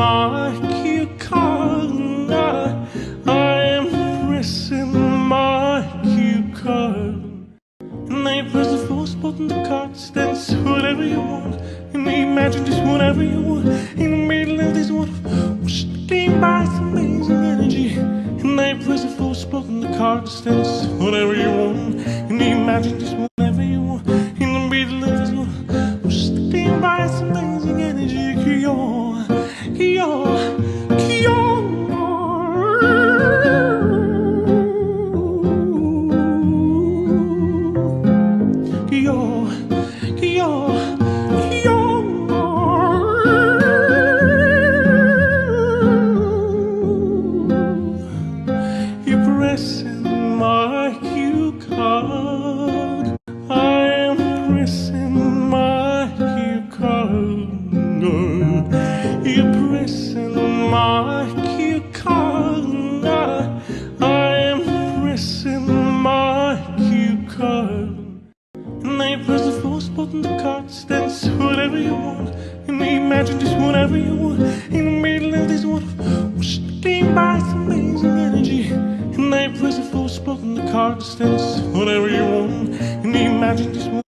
my cue card. I am pressing my cue card. And I press the force button, the cards dance whatever you want. And imagine just whatever you want. In the middle of this wonderful game by some amazing energy. And I press the force button, the cards dance whatever you want. And imagine just whatever you want. In the middle of this wonderful game by some amazing energy. You're pressing my cue card. I am pressing my cue card. You're pressing my cue card. I am pressing my cue card. And I press the force button, the cards dance whatever you want. And imagine just whatever you want. In the middle of this wonderful game by some amazing energy. And I press the force button, the cards dance whatever you want. And imagine just